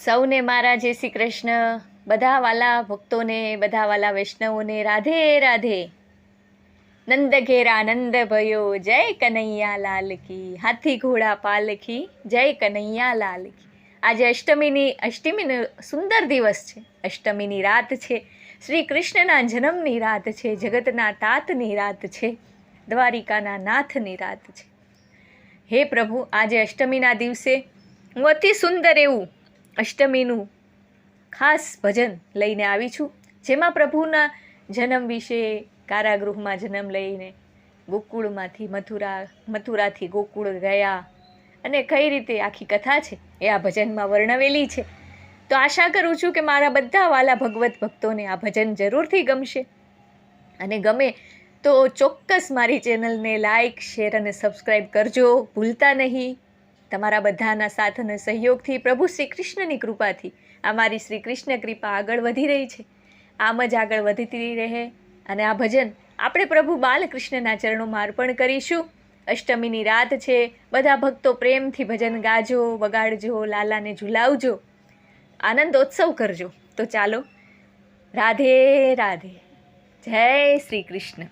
સૌને મારા જય શ્રી કૃષ્ણ. બધા વાલા ભક્તોને, બધા વાલા વૈષ્ણવોને રાધે રાધે. નંદ ઘેરા નંદ ભયો, જય કનૈયા લાલ કી. હાથી ઘોડા પાલખી, જય કનૈયા લાલ કી. આજે અષ્ટમીનો સુંદર દિવસ છે. અષ્ટમીની રાત છે. શ્રી કૃષ્ણના જન્મની રાત છે. જગતના તાતની રાત છે. દ્વારિકાના નાથની રાત છે. હે પ્રભુ, આજે અષ્ટમીના દિવસે હું અતિ સુંદર એવું અષ્ટમીનું ખાસ ભજન લઈને આવી છું, જેમાં પ્રભુના જન્મ વિશે, કારાગૃહમાં જન્મ લઈને ગોકુળમાંથી મથુરાથી ગોકુળ ગયા અને કઈ રીતે આખી કથા છે એ આ ભજનમાં વર્ણવેલી છે. તો આશા કરું છું કે મારા બધા વાલા ભગવત ભક્તોને આ ભજન જરૂરથી ગમશે, અને ગમે તો ચોક્કસ મારી ચેનલને લાઈક, શેર અને સબસ્ક્રાઈબ કરજો, ભૂલતા નહીં. તમારા બધાના સાથ અને સહયોગથી, પ્રભુ શ્રી કૃષ્ણની કૃપાથી આ મારી શ્રી કૃષ્ણ કૃપા આગળ વધી રહી છે. આમ જ આગળ વધતી રહે. અને આ ભજન આપણે પ્રભુ બાલકૃષ્ણના ચરણોમાં અર્પણ કરીશું. અષ્ટમીની રાત છે. બધા ભક્તો પ્રેમથી ભજન ગાજો, વગાડજો, લાલાને ઝુલાવજો, આનંદોત્સવ કરજો. તો ચાલો, રાધે રાધે, જય શ્રી કૃષ્ણ.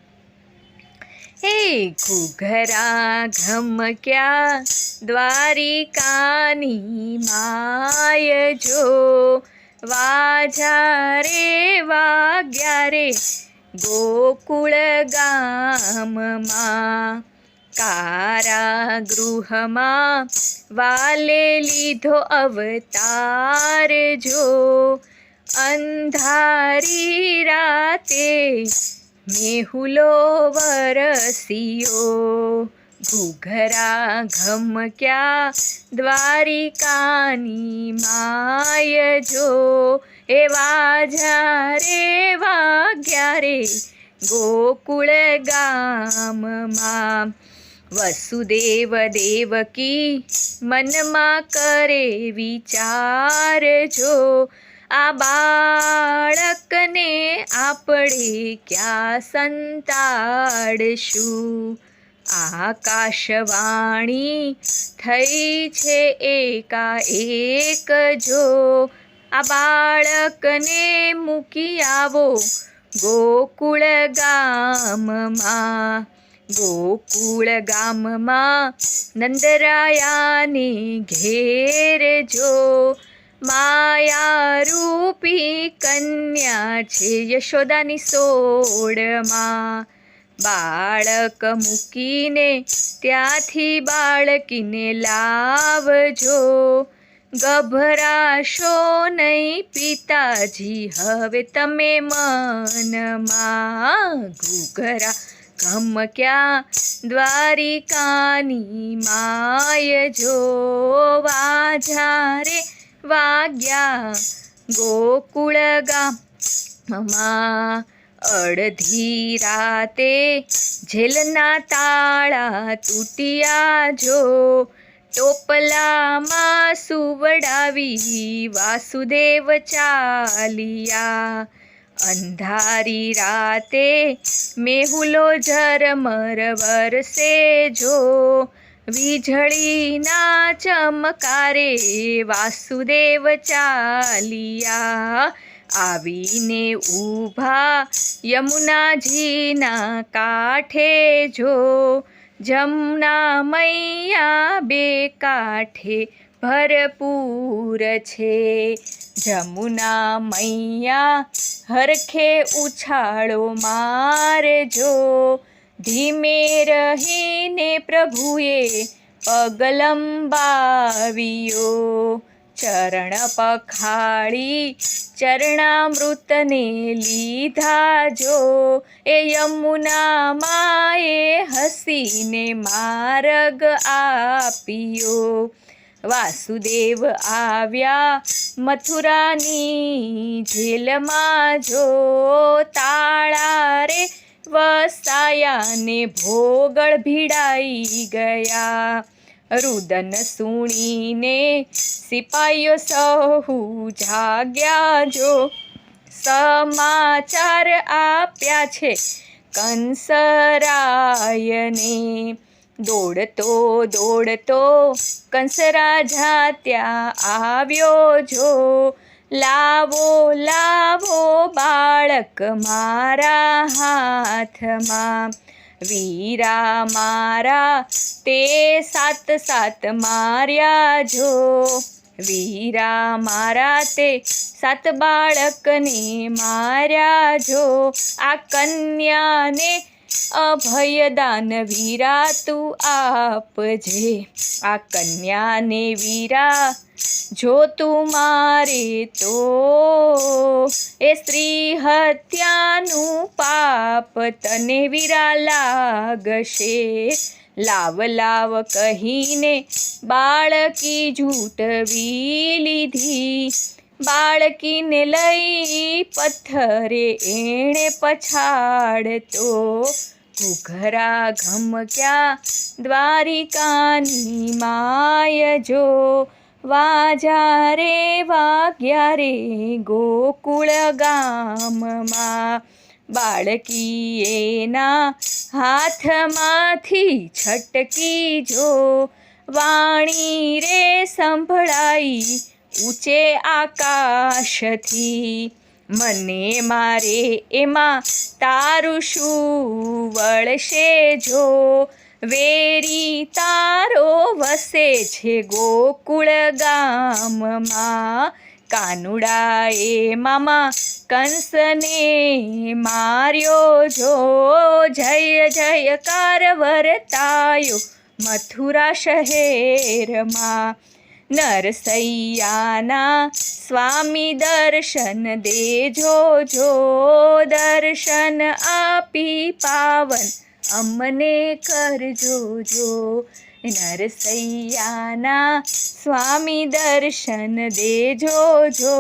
હે ઘૂઘરા ઘમક્યા દ્વારિકાની માય જો, વાજા રે વાગ્યા રે ગોકુળ ગામમાં. કારાગૃહમાં વાલે લીધો અવતાર જો, અંધારી રાતે મેહુલો વરસ્યો. ઘૂઘરા ઘમક્યા દ્વારિકાની માય જો, એ વાજા રે વાગ્યા રે ગોકુળ ગામમાં. વસુદેવ દેવકી મનમાં કરે વિચાર જો, આ બાળકને આપણે ક્યાં સંતાડશું. આકાશવાણી થઈ છે એકાએક જો, આ બાળકને મૂકી આવો ગોકુળ ગામમાં. ગોકુળ ગામમાં નંદરાયાને ઘેર જો, માયા રૂપી કન્યા છે યશોદાની સોળમાં. બાળક મૂકીને ત્યાંથી બાળકીને લાવજો, ગભરાશો નહીં પિતાજી હવે તમે મનમાં. ઘૂઘરા ઘમક્યા દ્વારિકાની માય જો, વાજા રે વાગ્યા ગોકુળ ગામમાં. અડધી રાતે જેલના તાળા તૂટ્યા જો, ટોપલામાં સુવડાવી વાસુદેવ ચાલ્યા. અંધારી રાતે મેહુલો ઝરમર વરસે જો, વીજળીના ચમકારે વાસુદેવ ચાલ્યા. આવીને ઊભા યમુનાજીના કાંઠે જો, જમુના મૈયા બે કાંઠે ભરપૂર છે. જમુના મૈયા હરખે ઉછાળો મારજો, ધીમે રહીને પ્રભુએ પગ લંબાવ્યો. ચરણ પખાળી ચરણામૃતને લીધા જો, એ યમુના માએ હસીને માર્ગ આપ્યો. વાસુદેવ આવ્યા મથુરાની જેલમાં જો, તાળા રે વસાયા ને ભોગળ ભીડાઈ ગયા. રુદન સુણીને સિપાઈઓ સહુ જાગ્યા જો, સમાચાર આપ્યા છે કંસરાયને. દોડતો દોડતો કંસ રાજા ત્યાં આવ્યો જો, લાવો લાવો બાળક મારા હાથમાં, વીરા મારા તે 7 7 માર્યા જો, વીરા મારા તે 7 બાળકને માર્યા જો, આ કન્યાને અભયદાન વીરા તું આપજે, આ કન્યાને વીરા જો તું મારે તો, એ સ્ત્રી હત્યાનું પાપ તને વીરા લાગશે, લાવ લાવ કહીને બાળકી ઝૂંટવી લીધી, બાળકીને લઈ પથ્થરે એણે પછાડતો, ઘૂઘરા ઘમક્યા દ્વારિકાની માય જો, વાજા રે વાગ્યા રે ગોકુળ ગામમાં, બાળકી એના હાથમાંથી છટકી જો, વાણી રે સંભળાઈ ઊંચે આકાશથી, મને મારે એમાં તારું શું વળશે જો, વેરી તારો વસે છે ગોકુળ ગામમાં, કાનુડાએ મામા કંસને માર્યો જો, જય જયકાર વર્તાયો મથુરા શહેરમાં, નરસૈયાના સ્વામી દર્શન દેજો જો, દર્શન આપી પાવન અમને કરજો જો, નરસૈયાના સ્વામી દર્શન દેજો જો,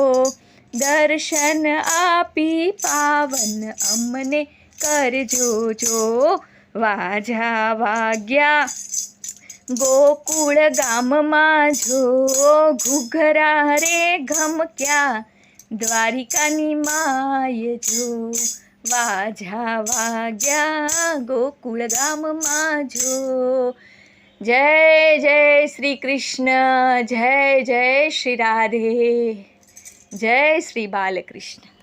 દર્શન આપી પાવન અમને કરજો જો, વાજા વાગ્યા ગોકુળ ગામમાં જો, ઘૂઘરા રે ઘમક્યા દ્વારિકાની માય જો, વાજા વાગ્યા ગોકુળ ગામમાં જો. જય જય શ્રી કૃષ્ણ, જય જય શ્રી રાધે, જય શ્રી બાલકૃષ્ણ.